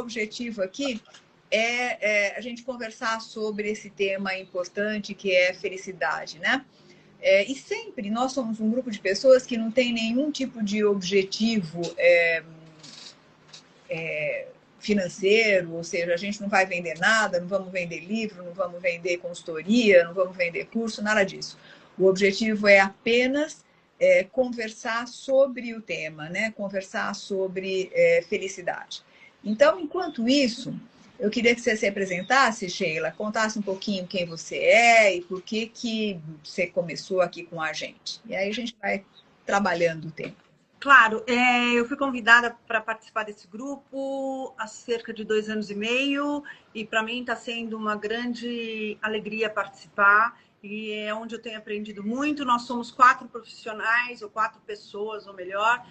objetivo aqui é a gente conversar sobre esse tema importante que é felicidade, né? E sempre nós somos um grupo de pessoas que não tem nenhum tipo de objetivo financeiro, ou seja, a gente não vai vender nada, não vamos vender livro, não vamos vender consultoria, não vamos vender curso, nada disso. O objetivo é apenas conversar sobre o tema, né? Conversar sobre felicidade. Então, enquanto isso, eu queria que você se apresentasse, Sheila, contasse um pouquinho quem você é e por que você começou aqui com a gente. E aí a gente vai trabalhando o tema. Claro, eu fui convidada para participar desse grupo há cerca de 2 anos e meio e para mim está sendo uma grande alegria participar e é onde eu tenho aprendido muito. Nós somos 4 profissionais, ou 4 pessoas, ou melhor,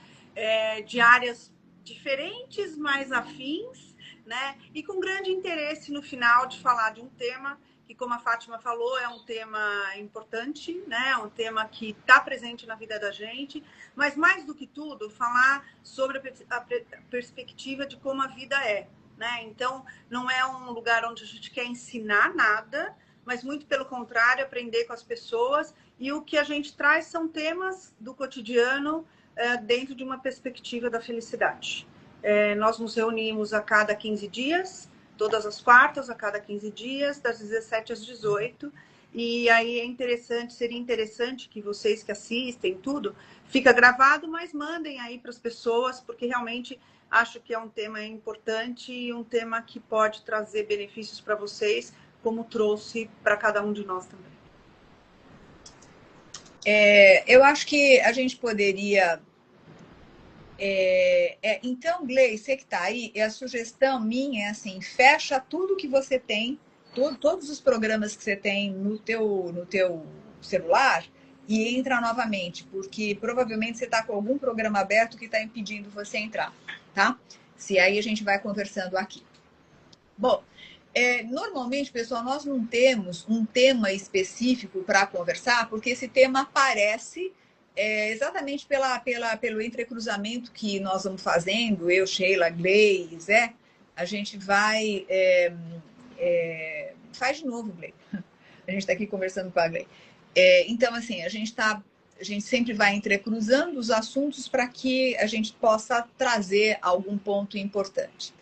de áreas diferentes, mas afins, né? E com grande interesse no final de falar de um tema que, como a Fátima falou, é um tema importante, né? Um tema que está presente na vida da gente, mas mais do que tudo, falar sobre a perspectiva de como a vida é, né? Então, não é um lugar onde a gente quer ensinar nada, mas muito pelo contrário, aprender com as pessoas, e o que a gente traz são temas do cotidiano dentro de uma perspectiva da felicidade. Nós nos reunimos a cada 15 dias, todas as quartas, a cada 15 dias, das 17 às 18. E aí seria interessante que vocês que assistem tudo, fica gravado, mas mandem aí para as pessoas, porque realmente acho que é um tema importante e um tema que pode trazer benefícios para vocês, como trouxe para cada um de nós também. Eu acho que a gente poderia... então, Gleice, você que está aí, a sugestão minha é assim, fecha tudo que você tem, todos os programas que você tem no teu celular e entra novamente, porque provavelmente você está com algum programa aberto que está impedindo você entrar, tá? Se aí a gente vai conversando aqui. Bom, normalmente, pessoal, nós não temos um tema específico para conversar, porque esse tema aparece exatamente pelo entrecruzamento que nós vamos fazendo, eu, Sheila, Gleice, a gente vai... faz de novo, Gleice. A gente está aqui conversando com a Gleice. Então, assim, a gente sempre vai entrecruzando os assuntos para que a gente possa trazer algum ponto importante.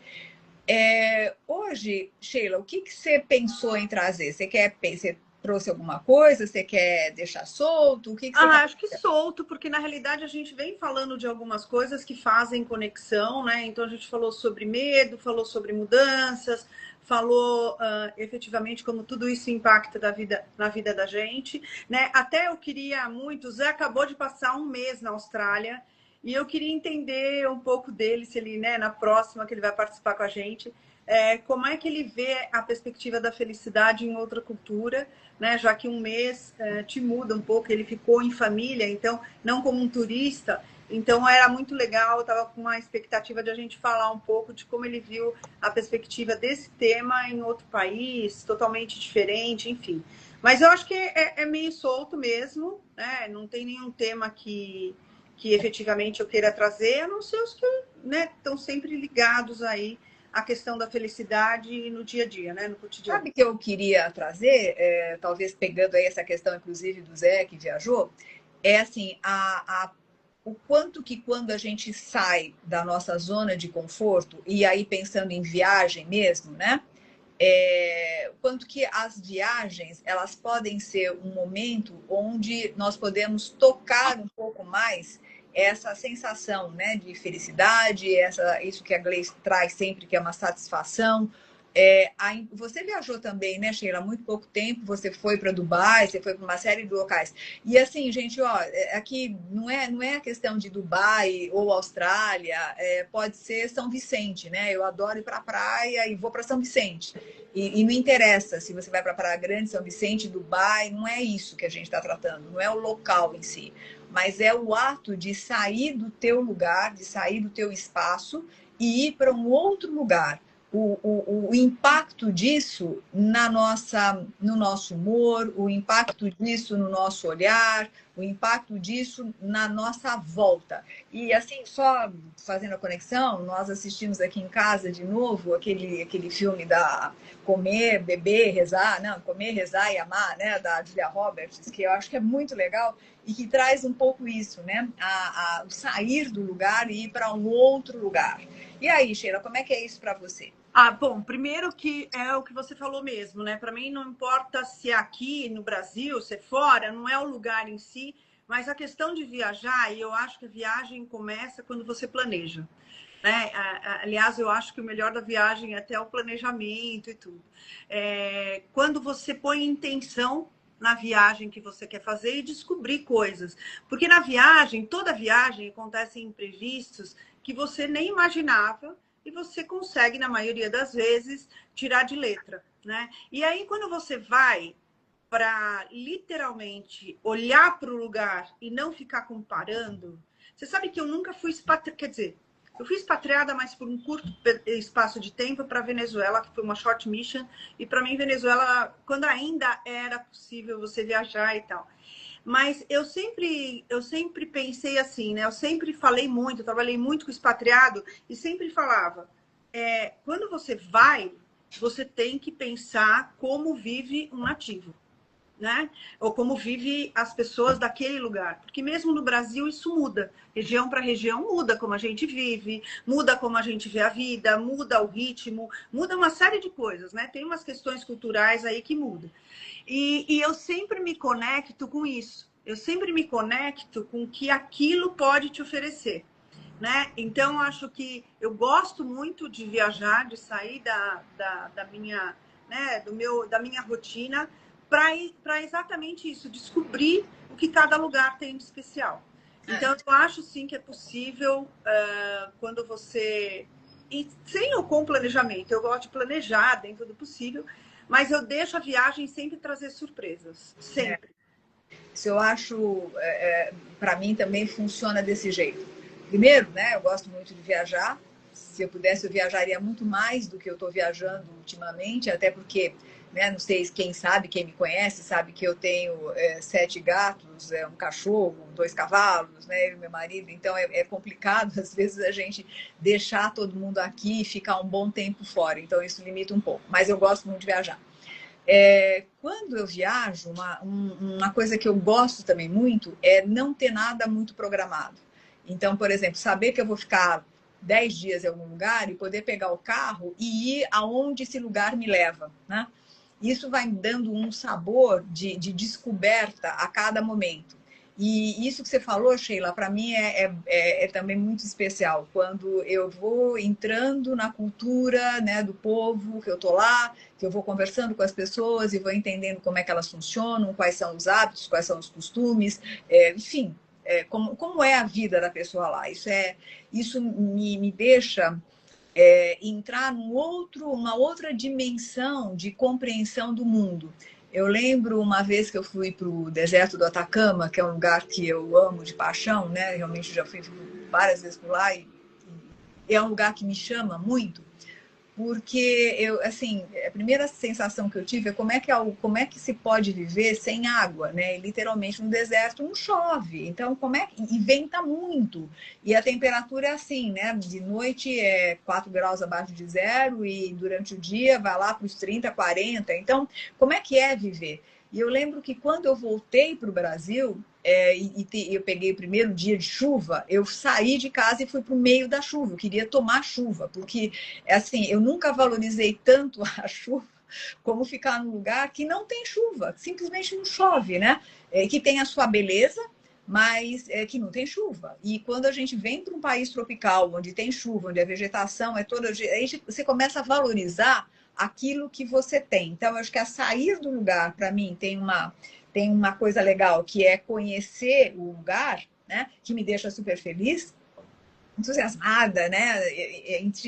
Hoje, Sheila, o que você pensou em trazer? Você trouxe alguma coisa? Você quer deixar solto? O que você acho que solto, porque na realidade a gente vem falando de algumas coisas que fazem conexão, né? Então a gente falou sobre medo, falou sobre mudanças, falou efetivamente como tudo isso impacta na vida da gente, né? Até eu queria muito, o Zé acabou de passar um mês na Austrália, e eu queria entender um pouco dele, se ele, né, na próxima que ele vai participar com a gente, como é que ele vê a perspectiva da felicidade em outra cultura, né? Já que um mês te muda um pouco, ele ficou em família, então não como um turista. Então era muito legal, eu estava com uma expectativa de a gente falar um pouco de como ele viu a perspectiva desse tema em outro país, totalmente diferente, enfim. Mas eu acho que é meio solto mesmo, né? Não tem nenhum tema que efetivamente eu queira trazer, a não ser os que, né, estão sempre ligados aí à questão da felicidade no dia a dia, né, no cotidiano. Sabe que eu queria trazer, talvez pegando aí essa questão, inclusive, do Zé, que viajou, assim, o quanto que quando a gente sai da nossa zona de conforto, e aí pensando em viagem mesmo, né? Quanto que as viagens, elas podem ser um momento onde nós podemos tocar um pouco mais essa sensação, né, de felicidade, isso que a Gleice traz sempre, que é uma satisfação. Você viajou também, né, Sheila, há muito pouco tempo, você foi para Dubai, você foi para uma série de locais. E assim, gente, ó, aqui não é a questão de Dubai ou Austrália, pode ser São Vicente, né? Eu adoro ir para a praia e vou para São Vicente. E não interessa se você vai para Praia Grande, São Vicente, Dubai, não é isso que a gente está tratando, não é o local em si, mas é o ato de sair do teu lugar, de sair do teu espaço e ir para um outro lugar. O impacto disso no nosso humor, o impacto disso no nosso olhar, o impacto disso na nossa volta. E assim, só fazendo a conexão, nós assistimos aqui em casa de novo aquele filme da Comer, Beber, Rezar, não, Comer, Rezar e Amar, né, da Julia Roberts, que eu acho que é muito legal e que traz um pouco isso, né, o sair do lugar e ir para um outro lugar. E aí, Sheila, como é que é isso para você? Bom, primeiro que é o que você falou mesmo, né? Para mim não importa se é aqui no Brasil, se é fora, não é o lugar em si, mas a questão de viajar, e eu acho que a viagem começa quando você planeja, né? Aliás, eu acho que o melhor da viagem é até o planejamento e tudo. Quando você põe intenção na viagem que você quer fazer e descobrir coisas. Porque na viagem, toda viagem, acontecem imprevistos que você nem imaginava e você consegue, na maioria das vezes, tirar de letra, né? E aí, quando você vai para literalmente olhar para o lugar e não ficar comparando, você sabe que eu nunca fui expatriada, quer dizer, eu fui expatriada, mas por um curto espaço de tempo para Venezuela, que foi uma short mission, e para mim Venezuela, quando ainda era possível você viajar e tal. Mas eu sempre pensei assim, né? Eu sempre falei muito, trabalhei muito com expatriado e sempre falava, quando você vai, você tem que pensar como vive um nativo, né? Ou como vive as pessoas daquele lugar. Porque mesmo no Brasil isso muda. Região para região muda como a gente vive, muda como a gente vê a vida, muda o ritmo, muda uma série de coisas, né? Tem umas questões culturais aí que mudam. E eu sempre me conecto com isso. Eu sempre me conecto com o que aquilo pode te oferecer, né? Então, acho que eu gosto muito de viajar, de sair da minha, né, da minha rotina para exatamente isso, descobrir o que cada lugar tem de especial. Então, eu acho sim que é possível quando você... E sem ou com planejamento, eu gosto de planejar dentro do possível, mas eu deixo a viagem sempre trazer surpresas, sempre. Isso eu acho, para mim também funciona desse jeito. Primeiro, né, eu gosto muito de viajar. Se eu pudesse, eu viajaria muito mais do que eu estou viajando ultimamente, até porque, né, não sei quem sabe, quem me conhece, sabe que eu tenho 7 gatos, um cachorro, 2 cavalos, né, eu e meu marido, então é complicado, às vezes, a gente deixar todo mundo aqui e ficar um bom tempo fora, então isso limita um pouco, mas eu gosto muito de viajar. Quando eu viajo, uma coisa que eu gosto também muito é não ter nada muito programado. Então, por exemplo, saber que eu vou ficar 10 dias em algum lugar e poder pegar o carro e ir aonde esse lugar me leva, né? Isso vai me dando um sabor de descoberta a cada momento. E isso que você falou, Sheila, para mim é também muito especial. Quando eu vou entrando na cultura, né, do povo, que eu estou lá, que eu vou conversando com as pessoas e vou entendendo como é que elas funcionam, quais são os hábitos, quais são os costumes, enfim, como é a vida da pessoa lá. Isso me deixa entrar uma outra dimensão de compreensão do mundo. Eu lembro uma vez que eu fui para o deserto do Atacama, que é um lugar que eu amo de paixão, né? Realmente já fui várias vezes por lá e é um lugar que me chama muito, porque eu, assim, a primeira sensação que eu tive é como é que se pode viver sem água, né? E, literalmente no deserto não chove, então e venta muito, e a temperatura é assim, né? De noite é 4 graus abaixo de zero e durante o dia vai lá para os 30, 40, então como é que é viver? E eu lembro que quando eu voltei para o Brasil, eu peguei o primeiro dia de chuva, eu saí de casa e fui para o meio da chuva. Eu queria tomar chuva, porque assim, eu nunca valorizei tanto a chuva como ficar num lugar que não tem chuva, simplesmente não chove, né? Que tem a sua beleza, mas que não tem chuva. E quando a gente vem para um país tropical, onde tem chuva, onde a vegetação é toda... Aí você começa a valorizar aquilo que você tem. Então, eu acho que a sair do lugar, para mim, tem uma coisa legal, que é conhecer o lugar, né? Que me deixa super feliz, entusiasmada, né?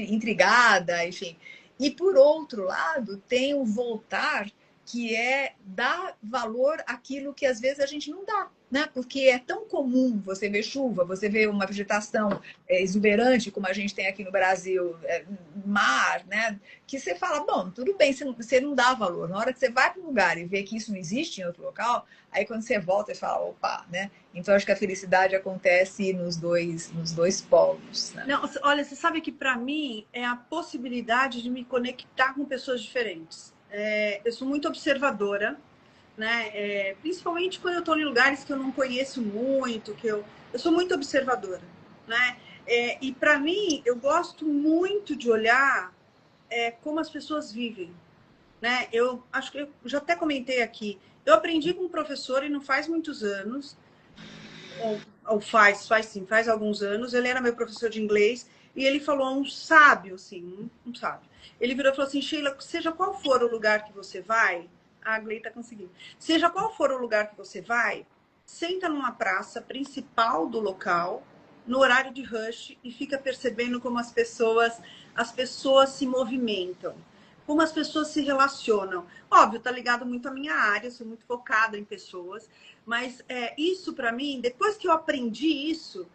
Intrigada, enfim. E, por outro lado, tem o voltar, que é dar valor àquilo que às vezes a gente não dá, né? Porque é tão comum você ver chuva, você ver uma vegetação exuberante, como a gente tem aqui no Brasil, mar, né? Que você fala, bom, tudo bem, você não dá valor. Na hora que você vai para um lugar e vê que isso não existe em outro local, aí quando você volta, você fala, opa, né? Então, acho que a felicidade acontece nos dois polos. Né? Não, olha, você sabe que para mim é a possibilidade de me conectar com pessoas diferentes. Eu sou muito observadora, né? Principalmente quando eu estou em lugares que eu não conheço muito, eu sou muito observadora, né? E para mim, eu gosto muito de olhar como as pessoas vivem, né? Eu acho que eu já até comentei aqui. Eu aprendi com um professor e não faz muitos anos, ou faz alguns anos. Ele era meu professor de inglês e ele falou um sábio, assim, um sábio. Ele virou e falou assim, Sheila, seja qual for o lugar que você vai, a Glei tá conseguindo. Seja qual for o lugar que você vai, senta numa praça principal do local, no horário de rush, e fica percebendo como as pessoas se movimentam, como as pessoas se relacionam. Óbvio, tá ligado muito à minha área, eu sou muito focada em pessoas, mas isso para mim, depois que eu aprendi isso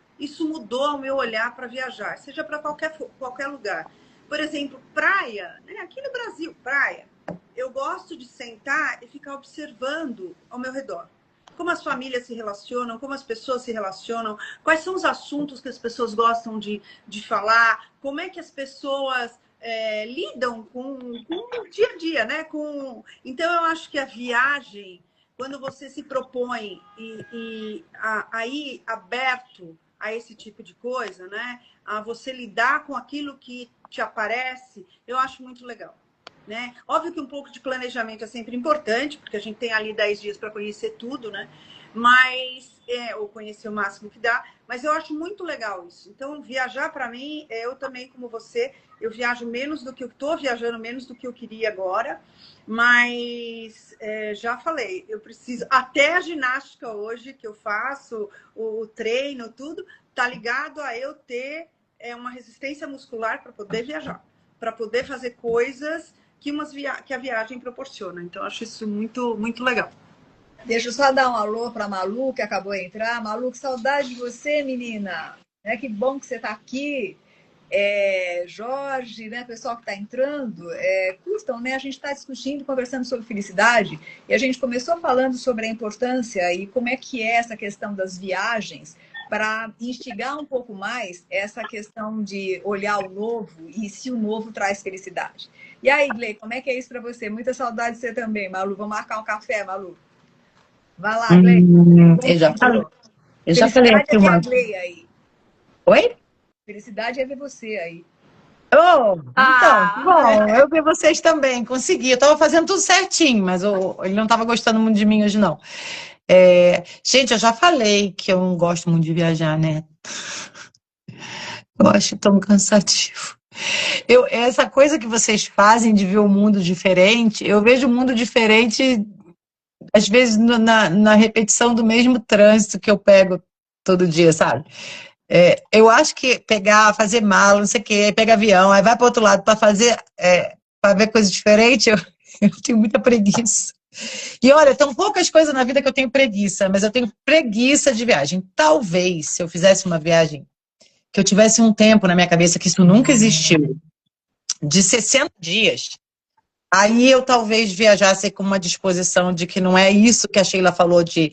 mudou o meu olhar para viajar, seja para qualquer lugar. Por exemplo, praia, né? Aqui no Brasil, praia, eu gosto de sentar e ficar observando ao meu redor. Como as famílias se relacionam, como as pessoas se relacionam, quais são os assuntos que as pessoas gostam de falar, como é que as pessoas lidam com o dia a dia, né? Então, eu acho que a viagem, quando você se propõe aí aberto a esse tipo de coisa, né? A você lidar com aquilo que te aparece, eu acho muito legal. Né? Óbvio que um pouco de planejamento é sempre importante, porque a gente tem ali 10 dias para conhecer tudo, né? Mas, ou conhecer o máximo que dá, mas eu acho muito legal isso. Então, viajar para mim, eu também, como você, eu viajo menos do que eu estou viajando, menos do que eu queria agora, mas já falei, eu preciso, até a ginástica hoje que eu faço, o treino, tudo, tá ligado a eu ter uma resistência muscular para poder viajar, para poder fazer coisas que a viagem proporciona. Então, eu acho isso muito, muito legal. Deixa eu só dar um alô para a Malu, que acabou de entrar. Malu, que saudade de você, menina. Que bom que você está aqui. Jorge, né, pessoal que está entrando, curtam, né? A gente está discutindo, conversando sobre felicidade, e a gente começou falando sobre a importância e como é que é essa questão das viagens, para instigar um pouco mais essa questão de olhar o novo e se o novo traz felicidade. E aí, Glei, como é que é isso para você? Muita saudade de você também, Malu. Vamos marcar um café, Malu. Vai lá, Glei. Eu já falei aqui uma... Glei aí. Oi? Felicidade é ver você aí. Oh, então, bom, eu vi vocês também, consegui. Eu estava fazendo tudo certinho, mas ele não estava gostando muito de mim hoje, não. Gente, eu já falei que eu não gosto muito de viajar, né? Eu acho tão cansativo. Essa coisa que vocês fazem de ver o mundo diferente, eu vejo o mundo diferente, às vezes, na repetição do mesmo trânsito que eu pego todo dia, sabe? Eu acho que fazer mala, não sei o quê, pega avião, aí vai para outro lado para ver coisa diferente, eu tenho muita preguiça. E olha, tão poucas coisas na vida que eu tenho preguiça, mas eu tenho preguiça de viagem. Talvez, se eu fizesse uma viagem, que eu tivesse um tempo na minha cabeça, que isso nunca existiu, de 60 dias, aí eu talvez viajasse com uma disposição de que não é isso que a Sheila falou, de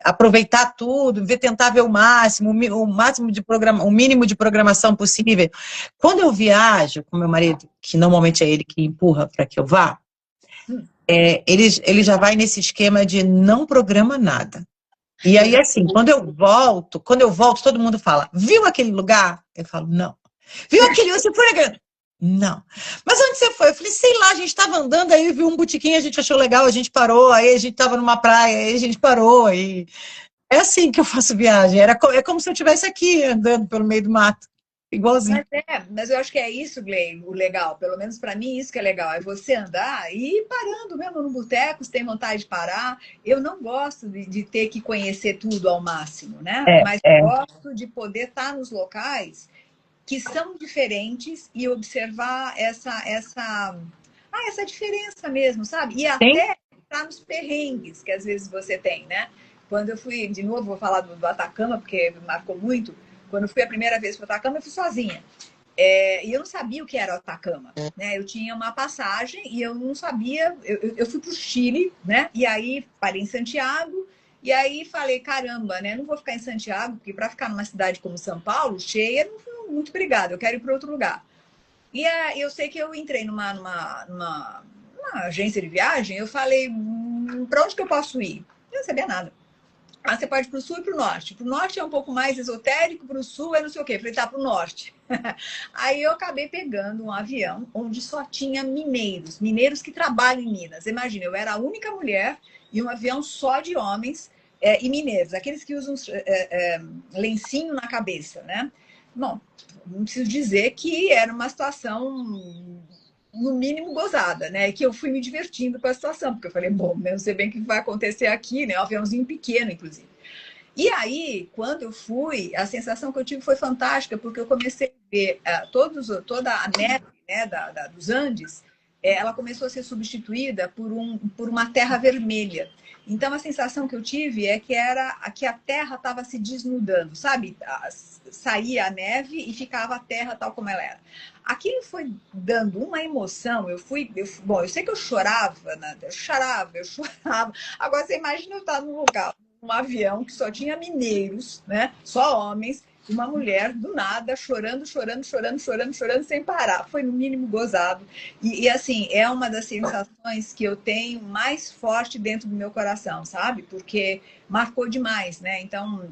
aproveitar tudo, tentar ver o máximo de o mínimo de programação possível. Quando eu viajo com meu marido, que normalmente é ele que empurra para que eu vá, ele já vai nesse esquema de não programa nada. E aí, assim, quando eu volto, todo mundo fala, viu aquele lugar? Eu falo, não. Viu aquele, você foi legal? Não. Mas onde você foi? Eu falei, sei lá, a gente estava andando, aí viu um botequim, a gente achou legal, a gente parou, aí a gente estava numa praia, aí a gente parou, aí... É assim que eu faço viagem, é como se eu estivesse aqui, andando pelo meio do mato, igualzinho. Mas eu acho que é isso, Glei, o legal, pelo menos para mim isso que é legal, é você andar e ir parando mesmo no boteco, se tem vontade de parar. Eu não gosto de ter que conhecer tudo ao máximo, né? Mas eu gosto de poder estar nos locais que são diferentes e observar essa diferença mesmo, sabe? E Sim. até tá nos perrengues que às vezes você tem, né? Quando eu fui, de novo, vou falar do Atacama, porque marcou muito. Quando eu fui a primeira vez para o Atacama, eu fui sozinha. E eu não sabia o que era o Atacama, né? Eu tinha uma passagem e eu não sabia. Eu fui para o Chile, né? E aí parei em Santiago. E aí falei, caramba, né? Não vou ficar em Santiago, porque para ficar numa cidade como São Paulo, cheia, não fui muito obrigada, eu quero ir para outro lugar. E eu sei que eu entrei numa agência de viagem, eu falei, para onde que eu posso ir? Eu não sabia nada. Ah, você pode ir para o sul e para o norte. Para o norte é um pouco mais esotérico, para o sul é não sei o quê. Eu falei, tá, para o norte. Aí eu acabei pegando um avião onde só tinha mineiros, mineiros que trabalham em Minas. Imagina, eu era a única mulher e um avião só de homens e mineiros, aqueles que usam lencinho na cabeça, né? Bom, não preciso dizer que era uma situação no mínimo gozada, né? Que eu fui me divertindo com a situação, porque eu falei, bom, eu não sei bem o que vai acontecer aqui, né? Um aviãozinho pequeno, inclusive. E aí, quando eu fui, a sensação que eu tive foi fantástica, porque eu comecei a ver toda a neve, né, dos Andes, ela começou a ser substituída por uma terra vermelha. Então, a sensação que eu tive é que a terra estava se desnudando, sabe? Saía a neve e ficava a terra tal como ela era. Aquilo foi dando uma emoção. Bom, eu sei que eu chorava, né? Eu chorava. Agora, você imagina eu estar num lugar, um avião que só tinha mineiros, né? Só homens, e uma mulher do nada chorando, chorando, chorando, chorando, chorando sem parar. Foi no mínimo gozado. E assim, é uma das sensações que eu tenho mais forte dentro do meu coração, sabe? Porque marcou demais, né? Então,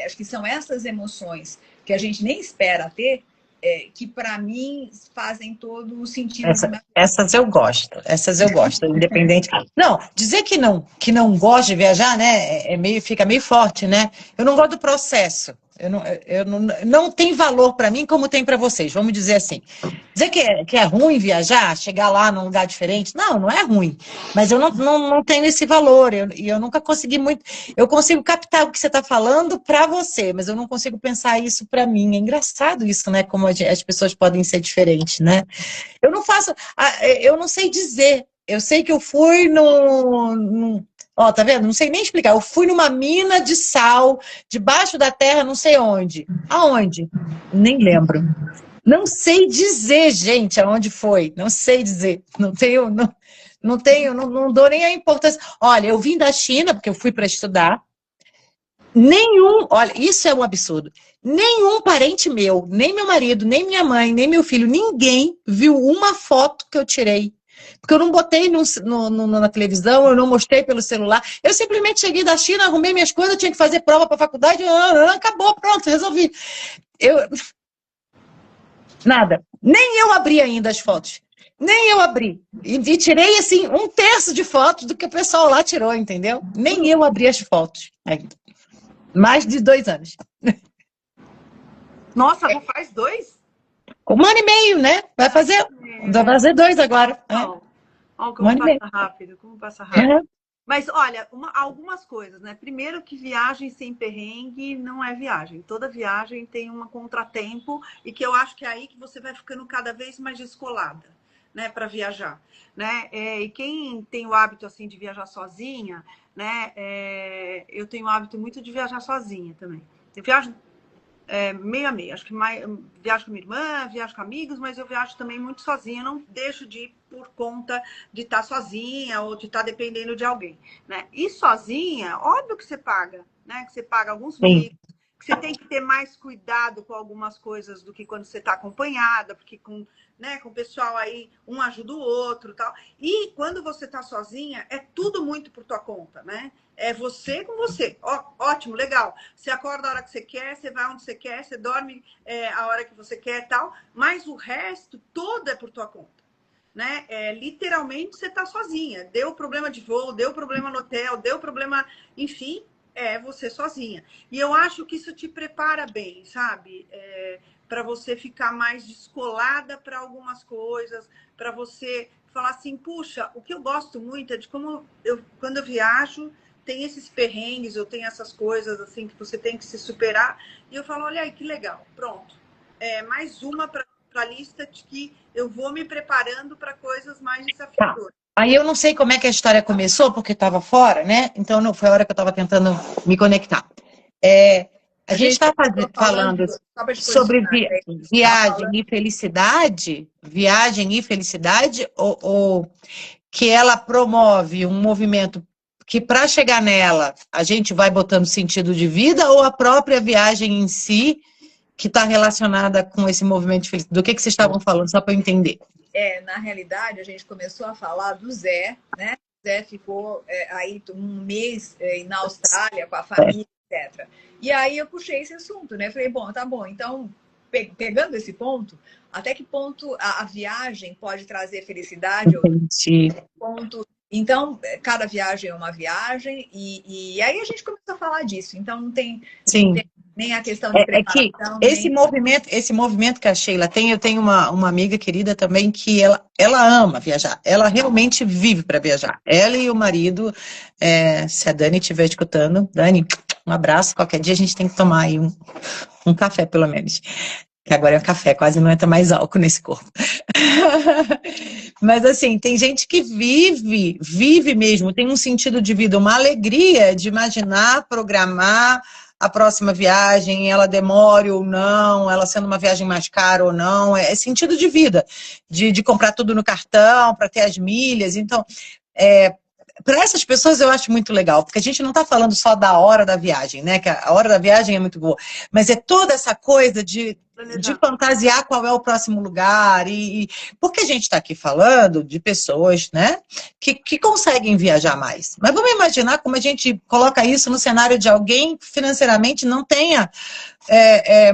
acho que são essas emoções que a gente nem espera ter, que para mim fazem todo o sentido. Essas eu gosto, independente. Não, dizer que não gosto de viajar, né, fica meio forte, né? Eu não gosto do processo. Não tem valor para mim como tem para vocês, vamos dizer assim. Dizer que é ruim viajar, chegar lá num lugar diferente, não é ruim. Mas eu não tenho esse valor, e eu nunca consegui muito. Eu consigo captar o que você está falando para você, mas eu não consigo pensar isso para mim. É engraçado isso, né? Como as pessoas podem ser diferentes, né? Eu não faço, eu não sei dizer. Eu sei que eu fui ó, tá vendo? Não sei nem explicar. Eu fui numa mina de sal, debaixo da terra, não sei onde. Aonde? Nem lembro. Não sei dizer, gente, aonde foi. Não sei dizer. Não dou nem a importância. Olha, eu vim da China, porque eu fui para estudar. Olha, isso é um absurdo. Nenhum parente meu, nem meu marido, nem minha mãe, nem meu filho, ninguém viu uma foto que eu tirei. Porque eu não botei na televisão, eu não mostrei pelo celular. Eu simplesmente cheguei da China, arrumei minhas coisas, tinha que fazer prova para a faculdade, acabou, pronto, resolvi. Nada. Nem eu abri ainda as fotos. Nem eu abri. E tirei, assim, 1/3 de fotos do que o pessoal lá tirou, entendeu? Nem eu abri as fotos ainda. Mais de 2 anos. Nossa, não faz 2? 1 ano e meio, né? Vai fazer 2 agora. Olha como passa rápido, como passa rápido. É. Mas olha, algumas coisas, né? Primeiro que viagem sem perrengue não é viagem. Toda viagem tem um contratempo e que eu acho que é aí que você vai ficando cada vez mais descolada, né? Para viajar, né? E quem tem o hábito assim de viajar sozinha, né? Eu tenho o hábito muito de viajar sozinha também. Eu viajo meio a meio. Acho que viajo com minha irmã, viajo com amigos, mas eu viajo também muito sozinha. Eu não deixo de ir por conta de estar sozinha ou de estar dependendo de alguém, né? E sozinha, óbvio que você paga, né? Que você paga alguns micos, que você tem que ter mais cuidado com algumas coisas do que quando você está acompanhada, porque com o pessoal aí, um ajuda o outro, tal. E quando você está sozinha, é tudo muito por tua conta, né? É você com você. Ótimo, legal. Você acorda a hora que você quer, você vai onde você quer, você dorme a hora que você quer, tal. Mas o resto todo é por tua conta, né? Literalmente você está sozinha. Deu problema de voo, deu problema no hotel, deu problema, enfim, você sozinha. E eu acho que isso te prepara bem, sabe? Para você ficar mais descolada para algumas coisas, para você falar assim, puxa, o que eu gosto muito é de como quando eu viajo, tem esses perrengues, eu tenho essas coisas assim que você tem que se superar, e eu falo, olha aí, que legal, pronto. Mais uma para para a lista de que eu vou me preparando para coisas mais Tá. desafiadoras. Aí eu não sei como é que a história começou, porque estava fora, né? Então não foi a hora que eu estava tentando me conectar. A gente está falando só para te sobre posicionar, né? viagem e felicidade, ou que ela promove um movimento que para chegar nela a gente vai botando sentido de vida, ou a própria viagem em si que está relacionada com esse movimento de felicidade? Do que vocês estavam falando, só para eu entender. Na realidade, a gente começou a falar do Zé, né? O Zé ficou aí um mês na Austrália com a família, etc. E aí eu puxei esse assunto, né? Falei, bom, tá bom, então, pegando esse ponto, até que ponto a viagem pode trazer felicidade? Entendi. Ponto. Então, cada viagem é uma viagem, e aí a gente começou a falar disso. Então, não tem nem a questão de preparação. Que esse movimento que a Sheila tem, eu tenho uma amiga querida também que ela ama viajar. Ela realmente vive para viajar. Ela e o marido, se a Dani estiver escutando, Dani, um abraço. Qualquer dia a gente tem que tomar aí um café, pelo menos. Que agora é um café, quase não entra mais álcool nesse corpo. Mas assim, tem gente que vive mesmo, tem um sentido de vida, uma alegria de imaginar, programar a próxima viagem, ela demore ou não, ela sendo uma viagem mais cara ou não, é sentido de vida, de comprar tudo no cartão, para ter as milhas. Então, para essas pessoas eu acho muito legal, porque a gente não está falando só da hora da viagem, né? Que a hora da viagem é muito boa, mas é toda essa coisa de fantasiar qual é o próximo lugar. Porque a gente está aqui falando de pessoas, né, que conseguem viajar mais. Mas vamos imaginar como a gente coloca isso no cenário de alguém que financeiramente não tenha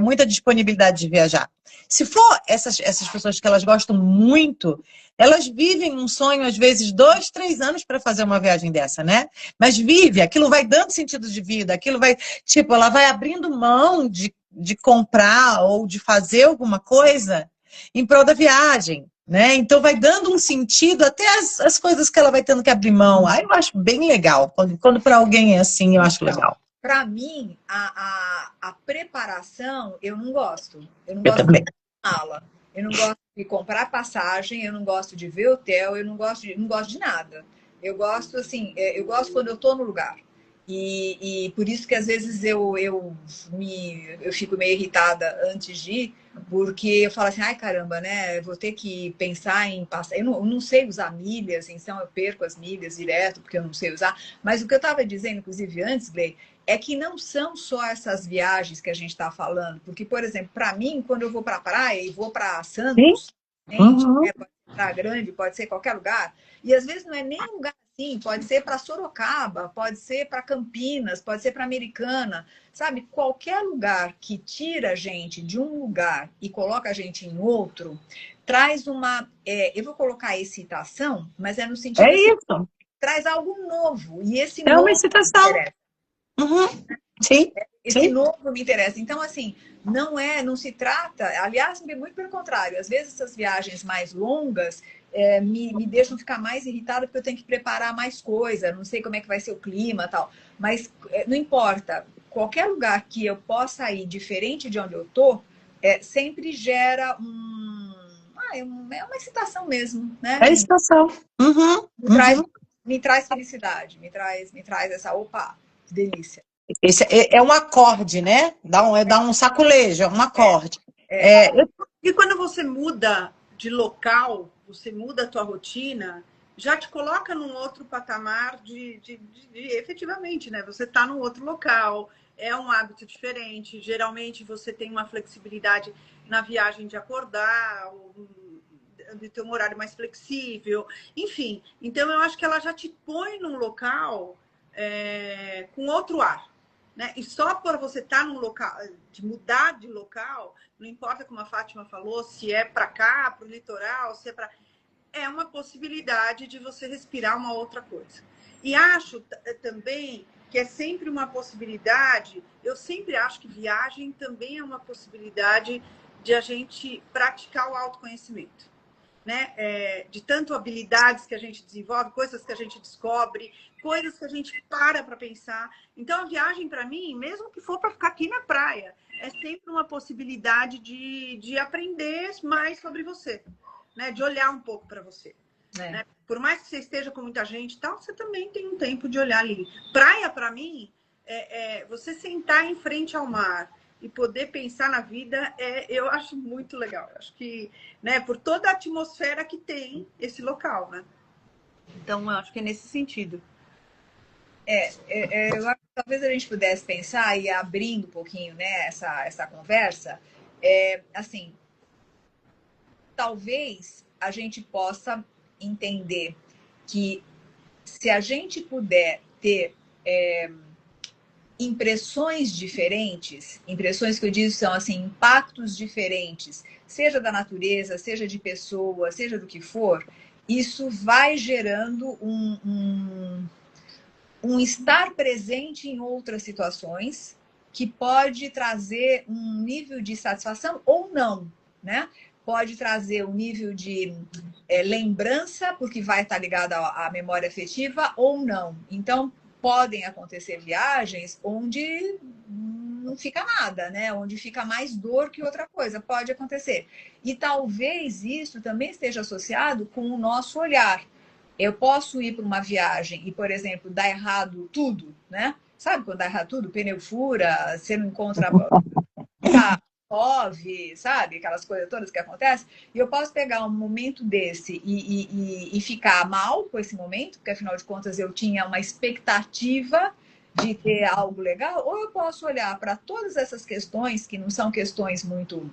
muita disponibilidade de viajar. Se for essas pessoas que elas gostam muito, elas vivem um sonho, às vezes, 2, 3 anos para fazer uma viagem dessa, né? Mas aquilo vai dando sentido de vida, aquilo vai, tipo, ela vai abrindo mão de comprar ou de fazer alguma coisa em prol da viagem, né? Então vai dando um sentido até as coisas que ela vai tendo que abrir mão. Aí eu acho bem legal. Quando para alguém é assim, eu acho legal. Para mim, a preparação, eu não gosto. Eu não Eu gosto também. de mala. Eu não gosto de comprar passagem, eu não gosto de ver hotel, eu não gosto de nada. Eu gosto, assim, eu gosto quando eu estou no lugar. E por isso que às vezes eu fico meio irritada antes de ir, porque eu falo assim, ai caramba, né? Eu vou ter que pensar em passar. Eu não sei usar milhas, então eu perco as milhas direto, porque eu não sei usar. Mas o que eu estava dizendo, inclusive antes, Glei, é que não são só essas viagens que a gente está falando. Porque, por exemplo, para mim, quando eu vou para a praia e vou para Santos, pode ser Praia Grande, pode ser qualquer lugar, e às vezes não é nem um lugar assim, pode ser para Sorocaba, pode ser para Campinas, pode ser para Americana, sabe? Qualquer lugar que tira a gente de um lugar e coloca a gente em outro, traz uma, eu vou colocar excitação, mas é no sentido isso. Traz algo novo, e esse novo uma excitação. Me interessa. Sim. Esse novo me interessa. Então, assim, não se trata, aliás, muito pelo contrário, às vezes essas viagens mais longas me deixam ficar mais irritada porque eu tenho que preparar mais coisa, não sei como é que vai ser o clima e tal, mas não importa, qualquer lugar que eu possa ir diferente de onde eu tô, sempre gera é uma excitação mesmo, né? É excitação. Me traz felicidade, me traz essa, opa, que delícia. Esse é um acorde, né? Dá um saculejo, é um acorde. E quando você muda de local, você muda a tua rotina, já te coloca num outro patamar de efetivamente, né? Você está num outro local, é um hábito diferente. Geralmente você tem uma flexibilidade na viagem de acordar, de ter um horário mais flexível, enfim. Então eu acho que ela já te põe num local com outro ar. Né? E só por você estar num local, de mudar de local, não importa como a Fátima falou, se é para cá, para o litoral, se é para... É uma possibilidade de você respirar uma outra coisa. E acho também que é sempre uma possibilidade, eu sempre acho que viagem também é uma possibilidade de a gente praticar o autoconhecimento. né? De tanto habilidades que a gente desenvolve, coisas que a gente descobre, coisas que a gente para pensar. Então, a viagem, para mim, mesmo que for para ficar aqui na praia, é sempre uma possibilidade de aprender mais sobre você, né? De olhar um pouco para você. Né? Por mais que você esteja com muita gente e tal, você também tem um tempo de olhar ali. Praia, para mim, você sentar em frente ao mar e poder pensar na vida, eu acho muito legal. Eu acho que, né, por toda a atmosfera que tem esse local, né? Então, eu acho que é nesse sentido. Eu acho que talvez a gente pudesse pensar e abrindo um pouquinho, né, essa conversa, assim, talvez a gente possa entender que se a gente puder ter impressões diferentes, impressões que eu digo são assim, impactos diferentes, seja da natureza, seja de pessoa, seja do que for, isso vai gerando um estar presente em outras situações que pode trazer um nível de satisfação ou não, né? Pode trazer um nível de lembrança, porque vai estar ligado à memória afetiva ou não. Então, podem acontecer viagens onde não fica nada, né? Onde fica mais dor que outra coisa. Pode acontecer. E talvez isso também esteja associado com o nosso olhar. Eu posso ir para uma viagem e, por exemplo, dar errado tudo, né? Sabe quando dá errado tudo? Pneu fura, você não encontra chove, sabe? Aquelas coisas todas que acontecem. E eu posso pegar um momento desse e ficar mal com esse momento, porque afinal de contas eu tinha uma expectativa de ter algo legal, ou eu posso olhar para todas essas questões, que não são questões muito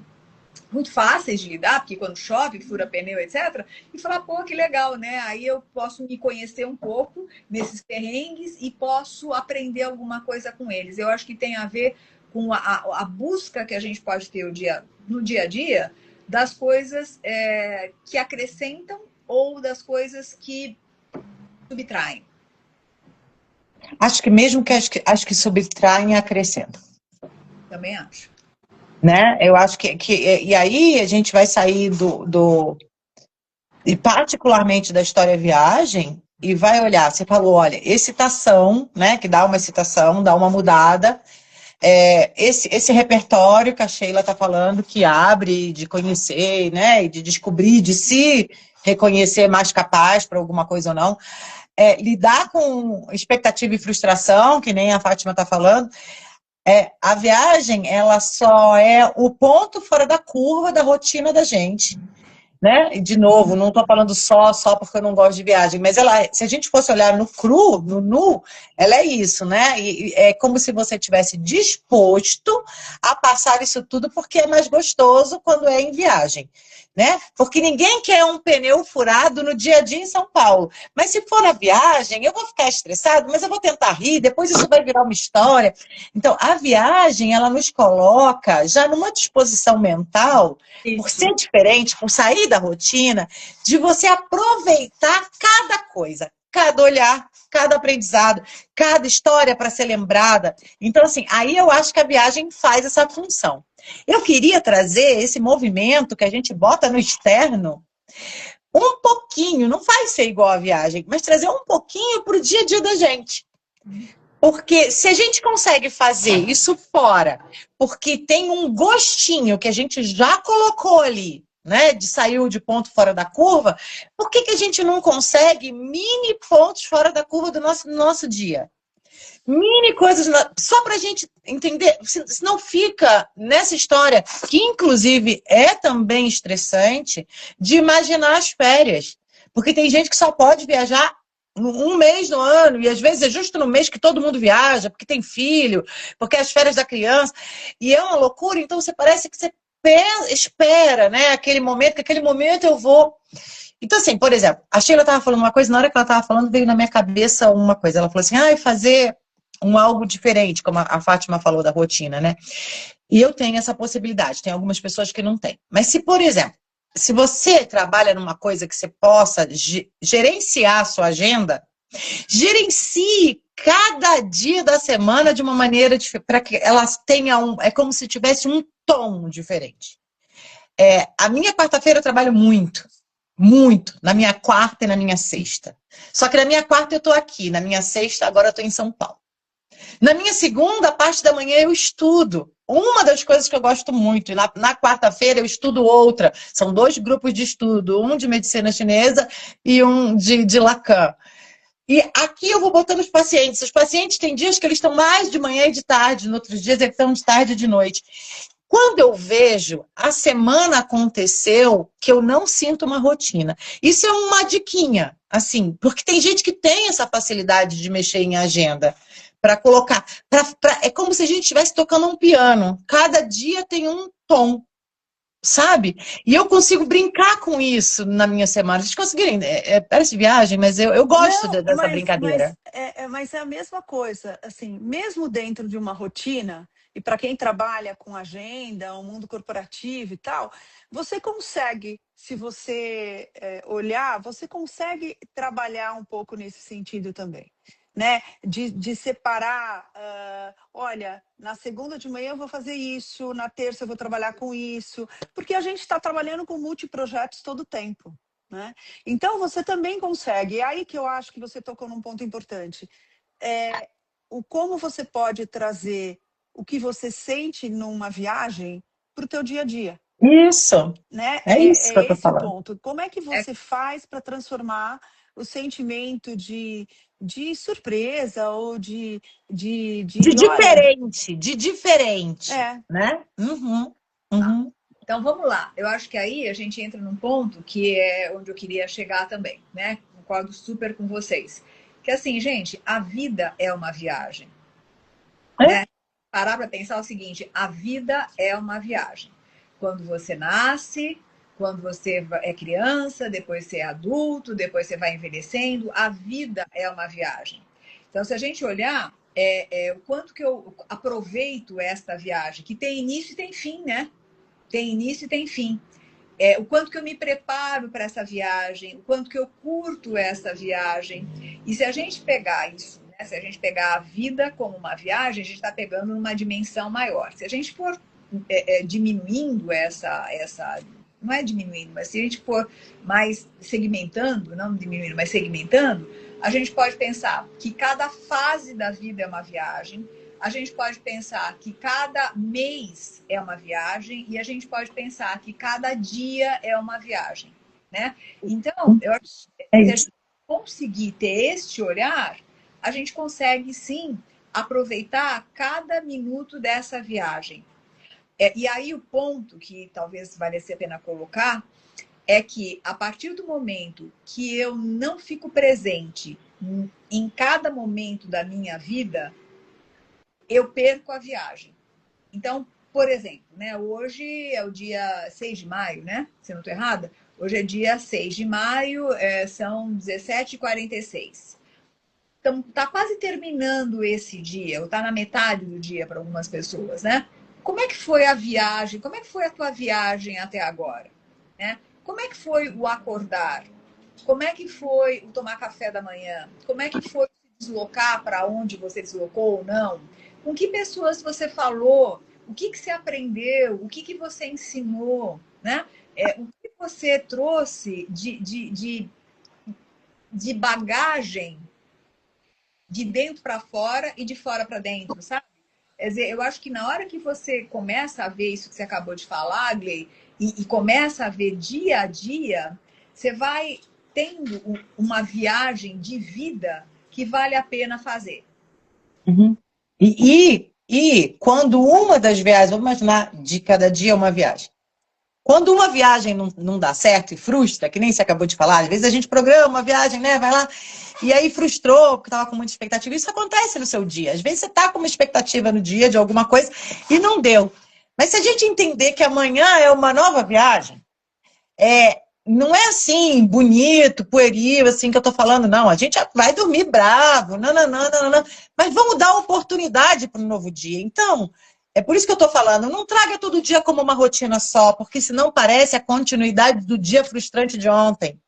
fáceis de lidar, porque quando chove, fura pneu, etc., e falar, pô, que legal, né? Aí eu posso me conhecer um pouco nesses perrengues e posso aprender alguma coisa com eles. Eu acho que tem a ver com a busca que a gente pode ter no dia a dia das coisas que acrescentam ou das coisas que subtraem. Acho que mesmo que acho que subtraem, acrescentam. Também acho. Né? Eu acho que e aí a gente vai sair e particularmente da história viagem e vai olhar, você falou, olha, excitação, né, que dá uma excitação, dá uma mudada, esse repertório que a Sheila está falando, que abre de conhecer, né, e de descobrir, de se reconhecer mais capaz para alguma coisa ou não, lidar com expectativa e frustração, que nem a Fátima está falando. A viagem, ela só é o ponto fora da curva da rotina da gente, né? E, de novo, não estou falando só porque eu não gosto de viagem, mas se a gente fosse olhar no cru, no nu, ela é isso, né? E é como se você tivesse disposto a passar isso tudo, porque é mais gostoso quando é em viagem, né? Porque ninguém quer um pneu furado no dia a dia em São Paulo. Mas se for na viagem, eu vou ficar estressado, mas eu vou tentar rir, depois isso vai virar uma história. Então, a viagem, ela nos coloca já numa disposição mental, por ser diferente, por sair da rotina, de você aproveitar cada coisa, cada olhar, cada aprendizado, cada história para ser lembrada. Então, assim, aí eu acho que a viagem faz essa função. Eu queria trazer esse movimento que a gente bota no externo um pouquinho, não vai ser igual a viagem, mas trazer um pouquinho para o dia a dia da gente. Porque se a gente consegue fazer isso fora, porque tem um gostinho que a gente já colocou ali, né, saiu de ponto fora da curva, por que a gente não consegue mini pontos fora da curva do nosso dia? Mini coisas, só pra gente entender, senão fica nessa história, que inclusive é também estressante, de imaginar as férias. Porque tem gente que só pode viajar um mês no ano, e às vezes é justo no mês que todo mundo viaja, porque tem filho, porque é as férias da criança, e é uma loucura, então você parece que você espera, né, aquele momento eu vou... Então, assim, por exemplo, a Sheila estava falando uma coisa, na hora que ela estava falando, veio na minha cabeça uma coisa, ela falou assim, fazer algo diferente, como a Fátima falou da rotina, né? E eu tenho essa possibilidade, tem algumas pessoas que não têm. Mas se, por exemplo, se você trabalha numa coisa que você possa gerenciar a sua agenda, gerencie cada dia da semana de uma maneira para que ela tenha é como se tivesse um tom diferente. A minha quarta-feira eu trabalho muito, Muito, na minha quarta e na minha sexta. Só que na minha quarta eu tô aqui, na minha sexta agora eu tô em São Paulo. Na minha segunda parte da manhã eu estudo. Uma das coisas que eu gosto muito, e na quarta-feira eu estudo outra. São 2 grupos de estudo, um de medicina chinesa e um de Lacan. E aqui eu vou botando os pacientes. Os pacientes têm dias que eles estão mais de manhã e de tarde, no outros dias eles estão de tarde e de noite. Quando eu vejo, a semana aconteceu que eu não sinto uma rotina. Isso é uma diquinha, assim, porque tem gente que tem essa facilidade de mexer em agenda para colocar. É como se a gente estivesse tocando um piano. Cada dia tem um tom, sabe? E eu consigo brincar com isso na minha semana. Vocês conseguirem? Parece viagem, mas eu gosto Não, dessa brincadeira. mas é a mesma coisa, assim, mesmo dentro de uma rotina, e para quem trabalha com agenda, o mundo corporativo e tal, você consegue, se você olhar, você consegue trabalhar um pouco nesse sentido também. Né? De separar, olha, na segunda de manhã eu vou fazer isso, na terça eu vou trabalhar com isso, porque a gente está trabalhando com multiprojetos todo o tempo. Né? Então, você também consegue. É aí que eu acho que você tocou num ponto importante. Como você pode trazer o que você sente numa viagem para o teu dia a dia. Isso. Né? É isso que eu tô esse falando. o ponto. Como é que você faz para transformar o sentimento de surpresa ou de diferente, né? Uhum. Então, vamos lá. Eu acho que aí a gente entra num ponto que é onde eu queria chegar também, né? Concordo super com vocês. Que assim, gente, a vida é uma viagem. Né? Parar para pensar o seguinte, a vida é uma viagem. Quando você nasce, quando você é criança, depois você é adulto, depois você vai envelhecendo, a vida é uma viagem. Então, se a gente olhar, o quanto que eu aproveito esta viagem, que tem início e tem fim, né? Tem início e tem fim. O quanto que eu me preparo para essa viagem, o quanto que eu curto essa viagem. E se a gente pegar isso, né? Se a gente pegar a vida como uma viagem, a gente está pegando numa dimensão maior. Se a gente for diminuindo essa... Não é diminuindo, mas se a gente for mais segmentando, não diminuindo, mas segmentando, a gente pode pensar que cada fase da vida é uma viagem, a gente pode pensar que cada mês é uma viagem e a gente pode pensar que cada dia é uma viagem, né? Então, eu acho que se a gente conseguir ter este olhar, a gente consegue, sim, aproveitar cada minuto dessa viagem. E aí o ponto que talvez valesse a pena colocar é que a partir do momento que eu não fico presente em cada momento da minha vida, eu perco a viagem. Então, por exemplo, né, hoje é o dia 6 de maio, né? Se eu não estou errada, hoje é dia 6 de maio, são 17h46. Então, está quase terminando esse dia, ou está na metade do dia para algumas pessoas, né? Como é que foi a viagem? Como é que foi a tua viagem até agora? Né? Como é que foi o acordar? Como é que foi o tomar café da manhã? Como é que foi se deslocar para onde você deslocou ou não? Com que pessoas você falou? O que você aprendeu? O que você ensinou? Né? O que você trouxe de bagagem de dentro para fora e de fora para dentro, sabe? Quer dizer, eu acho que na hora que você começa a ver isso que você acabou de falar, Gley, e começa a ver dia a dia, você vai tendo uma viagem de vida que vale a pena fazer. Uhum. E quando uma das viagens, vamos imaginar, de cada dia uma viagem. Quando uma viagem não dá certo e frustra, que nem você acabou de falar, às vezes a gente programa uma viagem, né? Vai lá, e aí frustrou, porque estava com muita expectativa. Isso acontece no seu dia. Às vezes você está com uma expectativa no dia de alguma coisa e não deu. Mas se a gente entender que amanhã é uma nova viagem, não é assim, bonito, pueril, assim que eu tô falando, não. A gente vai dormir bravo, não. Mas vamos dar oportunidade para um novo dia. Então, é por isso que eu tô falando, não traga todo dia como uma rotina só, porque senão parece a continuidade do dia frustrante de ontem.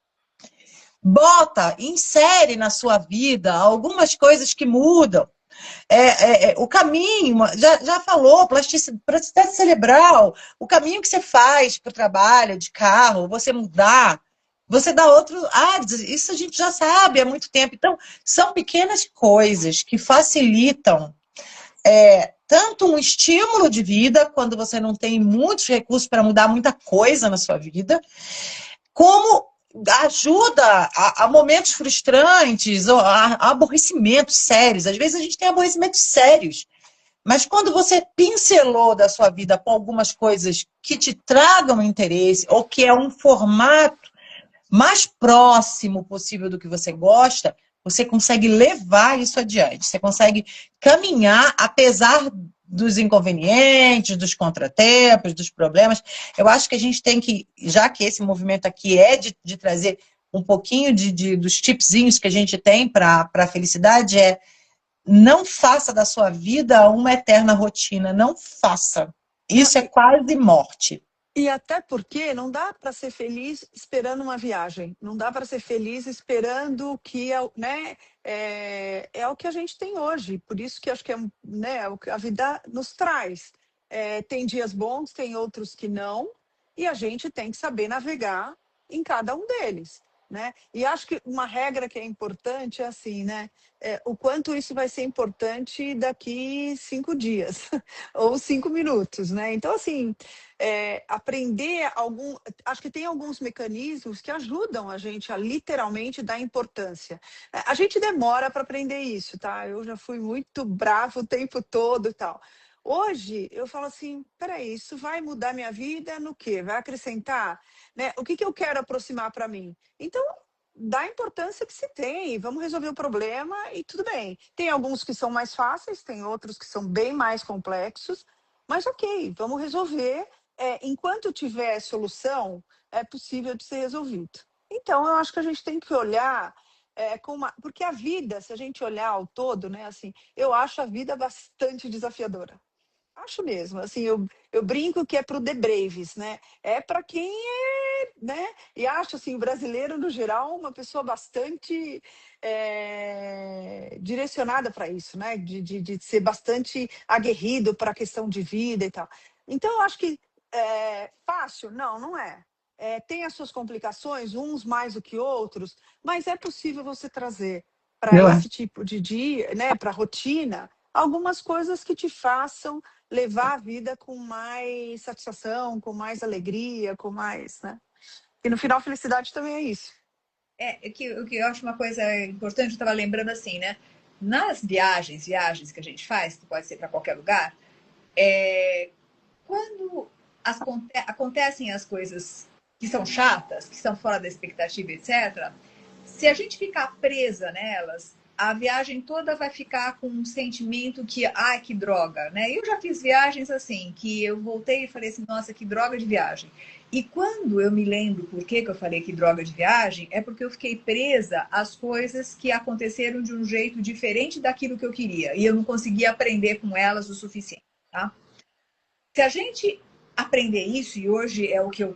Insere na sua vida algumas coisas que mudam. O caminho, já falou, plasticidade cerebral, o caminho que você faz para o trabalho, de carro, você mudar, você dá outro... Ah, isso a gente já sabe há muito tempo. Então, são pequenas coisas que facilitam tanto um estímulo de vida, quando você não tem muitos recursos para mudar muita coisa na sua vida, como ajuda a momentos frustrantes, a aborrecimentos sérios. Às vezes a gente tem aborrecimentos sérios, mas quando você pincelou da sua vida com algumas coisas que te tragam interesse, ou que é um formato mais próximo possível do que você gosta, você consegue levar isso adiante. Você consegue caminhar, apesar dos inconvenientes, dos contratempos, dos problemas. Eu acho que a gente tem que, já que esse movimento aqui é de trazer um pouquinho dos tipzinhos que a gente tem para a felicidade, não faça da sua vida uma eterna rotina. Não faça. Isso é quase morte. E até porque não dá para ser feliz esperando uma viagem, não dá para ser feliz esperando que, né, é o que a gente tem hoje. Por isso que acho que né, o que a vida nos traz. Tem dias bons, tem outros que não, e a gente tem que saber navegar em cada um deles, né? E acho que uma regra que é importante é assim, né? O quanto isso vai ser importante daqui 5 dias ou 5 minutos, né? Então, assim, aprender acho que tem alguns mecanismos que ajudam a gente a literalmente dar importância. A gente demora para aprender isso, tá? Eu já fui muito bravo o tempo todo e tal. Hoje eu falo assim, peraí, isso vai mudar minha vida no quê? Vai acrescentar? Né? O que eu quero aproximar para mim? Então, dá a importância que se tem, vamos resolver o problema e tudo bem. Tem alguns que são mais fáceis, tem outros que são bem mais complexos, mas ok, vamos resolver. Enquanto tiver solução, é possível de ser resolvido. Então, eu acho que a gente tem que olhar porque a vida, se a gente olhar ao todo, né, assim, eu acho a vida bastante desafiadora. Acho mesmo, assim, eu brinco que é para o The Braves, né? É para quem né? E acho, assim, o brasileiro, no geral, uma pessoa bastante direcionada para isso, né? De ser bastante aguerrido para a questão de vida e tal. Então, eu acho que fácil? Não, não é. Tem as suas complicações, uns mais do que outros, mas é possível você trazer para esse tipo de dia, né? Para a rotina, algumas coisas que te façam levar a vida com mais satisfação, com mais alegria, com mais, né? E no final, felicidade também é isso. O que eu acho uma coisa importante, eu estava lembrando assim, né? Nas viagens que a gente faz, que pode ser para qualquer lugar, quando acontecem as coisas que são chatas, que são fora da expectativa, etc., se a gente ficar presa nelas, a viagem toda vai ficar com um sentimento que, ai, que droga, né? Eu já fiz viagens assim, que eu voltei e falei assim, nossa, que droga de viagem. E quando eu me lembro por que eu falei que droga de viagem, é porque eu fiquei presa às coisas que aconteceram de um jeito diferente daquilo que eu queria. E eu não conseguia aprender com elas o suficiente, tá? Se a gente aprender isso, e hoje é o que eu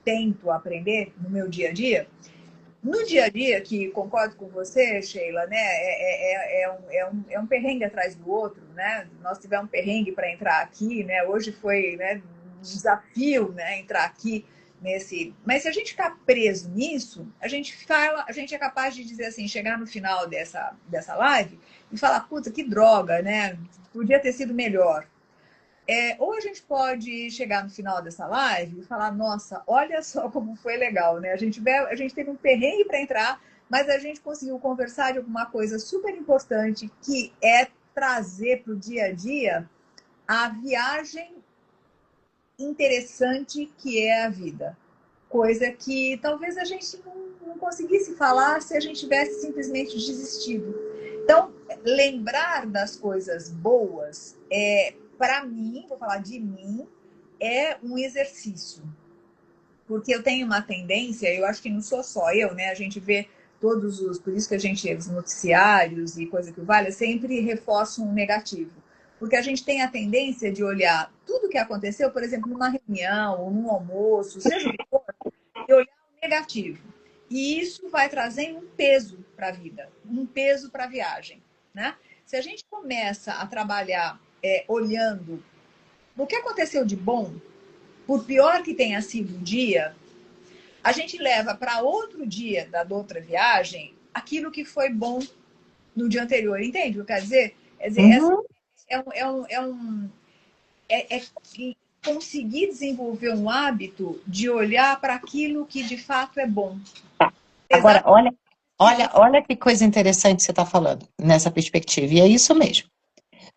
tento aprender no meu dia a dia, no dia a dia, que concordo com você, Sheila, né? É um perrengue atrás do outro, né? Nós tivemos um perrengue para entrar aqui, né? Hoje foi, né, um desafio, né, entrar aqui nesse. Mas se a gente ficar preso nisso, a gente é capaz de dizer assim, chegar no final dessa live e falar, puta, que droga, né? Podia ter sido melhor. Ou a gente pode chegar no final dessa live e falar, nossa, olha só como foi legal, né? A gente teve um perrengue para entrar, mas a gente conseguiu conversar de alguma coisa super importante, que é trazer para o dia a dia a viagem interessante que é a vida. Coisa que talvez a gente não conseguisse falar se a gente tivesse simplesmente desistido. Então, lembrar das coisas boas para mim, vou falar de mim, é um exercício. Porque eu tenho uma tendência, eu acho que não sou só eu, né? A gente vê todos os... Por isso que a gente, os noticiários e coisa que vale, sempre reforçam um negativo. Porque a gente tem a tendência de olhar tudo que aconteceu, por exemplo, numa reunião ou num almoço, seja o que for, e olhar o negativo. E isso vai trazendo um peso para a vida, um peso para a viagem, né? Se a gente começa a trabalhar olhando o que aconteceu de bom, por pior que tenha sido o dia, a gente leva para outro dia da outra viagem aquilo que foi bom no dia anterior, entende o que eu quero dizer? Quer dizer, Uhum. é conseguir desenvolver um hábito de olhar para aquilo que de fato é bom. Agora, olha que coisa interessante você está falando nessa perspectiva, e é isso mesmo.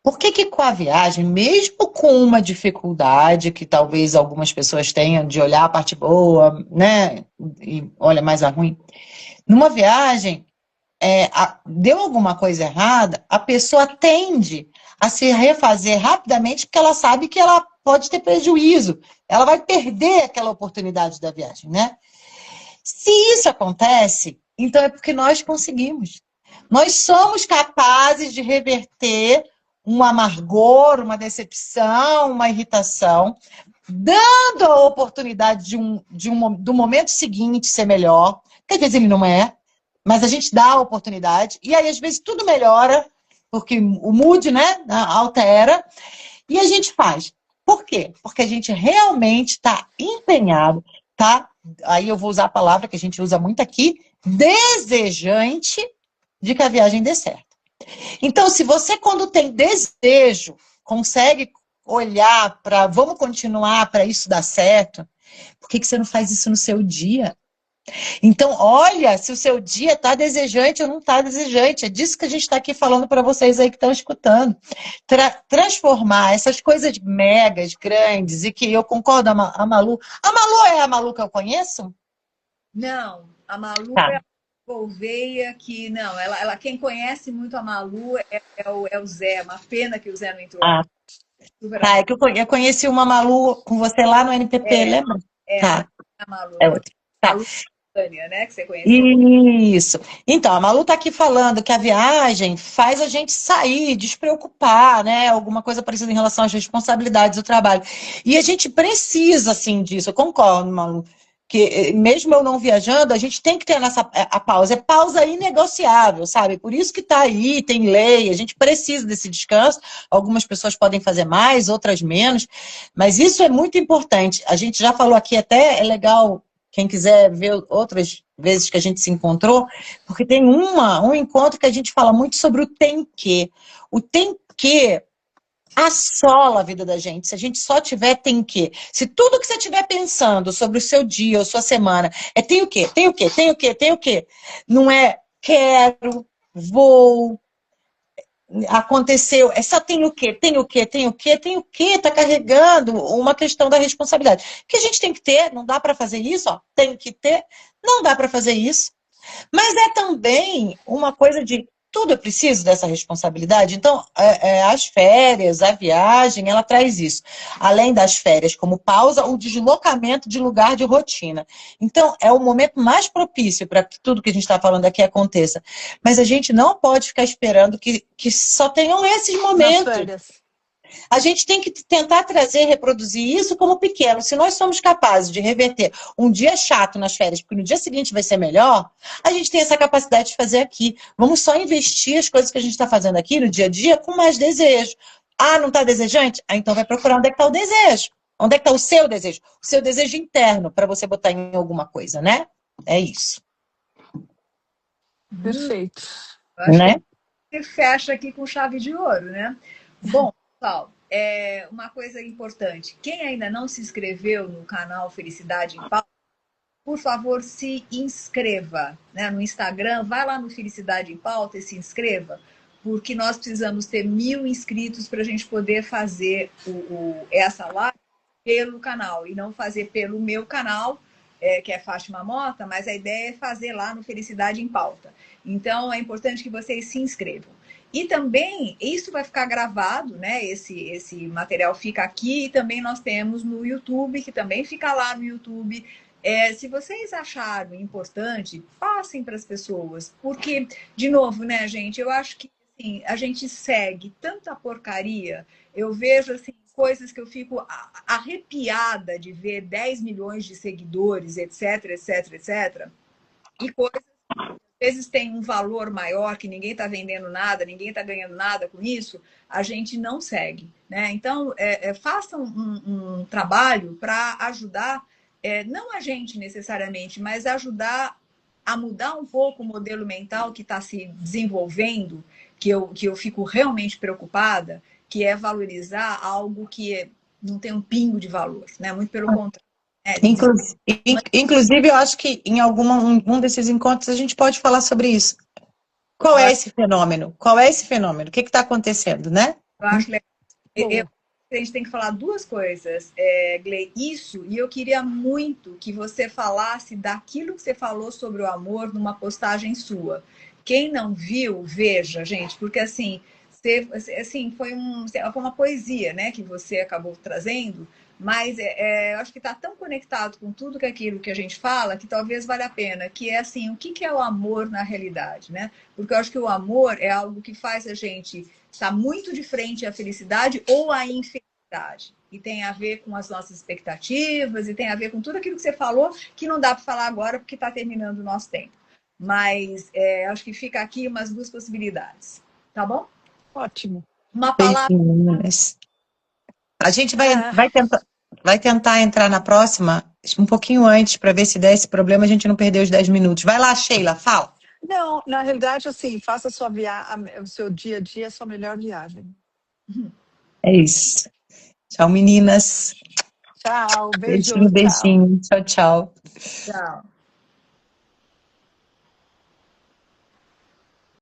Por que que com a viagem, mesmo com uma dificuldade que talvez algumas pessoas tenham de olhar a parte boa, né, e olha mais a ruim, numa viagem, deu alguma coisa errada, a pessoa tende a se refazer rapidamente porque ela sabe que ela pode ter prejuízo, ela vai perder aquela oportunidade da viagem, né? Se isso acontece, então é porque nós conseguimos. Nós somos capazes de reverter um amargor, uma decepção, uma irritação, dando a oportunidade do momento seguinte ser melhor, que às vezes ele não é, mas a gente dá a oportunidade, e aí às vezes tudo melhora, porque o mood, né, altera, e a gente faz. Por quê? Porque a gente realmente está empenhado, tá? Aí eu vou usar a palavra que a gente usa muito aqui, desejante de que a viagem dê certo. Então, se você, quando tem desejo, consegue olhar para vamos continuar para isso dar certo, por que que você não faz isso no seu dia? Então, olha se o seu dia está desejante ou não está desejante. É disso que a gente está aqui falando para vocês aí que estão escutando. Transformar essas coisas megas, grandes, e que eu concordo, a Malu. A Malu é a Malu que eu conheço? Não, a Malu Tá. é a Gouveia que... Não, quem conhece muito a Malu é o Zé. Uma pena que o Zé não entrou. Ah, tá, é que eu conheci uma Malu com você lá no NPP, lembra? Não Tá, é a Malu, é é outra. Tá. Malu Tânia, né? Que você conheceu. Isso. Então, a Malu tá aqui falando que a viagem faz a gente sair, despreocupar, né? Alguma coisa parecida em relação às responsabilidades do trabalho. E a gente precisa, assim, disso. Eu concordo, Malu. Que mesmo eu não viajando, a gente tem que ter a pausa. É pausa inegociável, sabe? Por isso que tá aí, tem lei, a gente precisa desse descanso. Algumas pessoas podem fazer mais, outras menos. Mas isso é muito importante. A gente já falou aqui até, é legal quem quiser ver outras vezes que a gente se encontrou, porque tem um encontro que a gente fala muito sobre o tem que. O tem que assola a vida da gente. Se a gente só tiver tem que. Se tudo que você estiver pensando sobre o seu dia ou sua semana é tem o quê, tem o quê, tem o quê, tem o quê, não é quero, vou, aconteceu, é só tem o quê, tem o quê, tem o quê, tem o quê, tá carregando uma questão da responsabilidade. Que a gente tem que ter, não dá para fazer isso, ó, tem que ter, não dá para fazer isso. Mas é também uma coisa de tudo é preciso dessa responsabilidade. Então, as férias, a viagem, ela traz isso. Além das férias, como pausa, o deslocamento de lugar de rotina. Então, é o momento mais propício para que tudo que a gente está falando aqui aconteça. Mas a gente não pode ficar esperando que só tenham esses momentos. Nas férias. A gente tem que tentar trazer, reproduzir isso como pequeno. Se nós somos capazes de reverter um dia chato nas férias, porque no dia seguinte vai ser melhor, a gente tem essa capacidade de fazer aqui. Vamos só investir as coisas que a gente está fazendo aqui no dia a dia com mais desejo. Ah, não está desejante? Ah, então vai procurar onde é que está o desejo. Onde é que está o seu desejo? O seu desejo interno, para você botar em alguma coisa, né? É isso. Perfeito. Né? Que fecha aqui com chave de ouro, né? Bom, pessoal, uma coisa importante. Quem ainda não se inscreveu no canal Felicidade em Pauta, por favor, se inscreva, né? No Instagram, vai lá no Felicidade em Pauta e se inscreva, porque nós precisamos ter 1000 inscritos para a gente poder fazer essa live pelo canal e não fazer pelo meu canal, que é Fátima Mota, mas a ideia é fazer lá no Felicidade em Pauta. Então, é importante que vocês se inscrevam. E também, isso vai ficar gravado, né? Esse material fica aqui e também nós temos no YouTube, que também fica lá no YouTube. Se vocês acharam importante, passem para as pessoas. Porque, de novo, né, gente? Eu acho que assim, a gente segue tanta porcaria. Eu vejo assim, coisas que eu fico arrepiada de ver 10 milhões de seguidores, etc, etc, etc. E coisas às vezes tem um valor maior, que ninguém está vendendo nada, ninguém está ganhando nada com isso, a gente não segue, né? Então, façam um trabalho para ajudar não a gente necessariamente, mas ajudar a mudar um pouco o modelo mental que está se desenvolvendo, que eu fico realmente preocupada, que é valorizar algo que não tem um pingo de valor, né? Muito pelo contrário. Inclusive, eu acho que em um desses encontros a gente pode falar sobre isso. Qual é esse fenômeno? Qual é esse fenômeno? O que está acontecendo, né? Eu acho legal. A gente tem que falar duas coisas, Glei, isso, e eu queria muito que você falasse daquilo que você falou sobre o amor numa postagem sua. Quem não viu, veja, gente, porque assim, foi uma poesia, né, que você acabou trazendo, mas eu acho que está tão conectado com tudo aquilo que a gente fala que talvez valha a pena, que é assim, o que é o amor na realidade, né? Porque eu acho que o amor é algo que faz a gente estar muito de frente à felicidade ou à infelicidade. E tem a ver com as nossas expectativas, e tem a ver com tudo aquilo que você falou, que não dá para falar agora porque está terminando o nosso tempo. Mas acho que fica aqui umas duas possibilidades. Tá bom? Ótimo. Uma palavra. A gente vai tentar entrar na próxima um pouquinho antes para ver se der esse problema a gente não perder os 10 minutos. Vai lá, Sheila, fala. Não, na realidade, assim, faça o seu dia a dia, a sua melhor viagem. É isso. Tchau, meninas. Tchau, Beijinho, tchau. beijinho. Tchau, tchau. Tchau.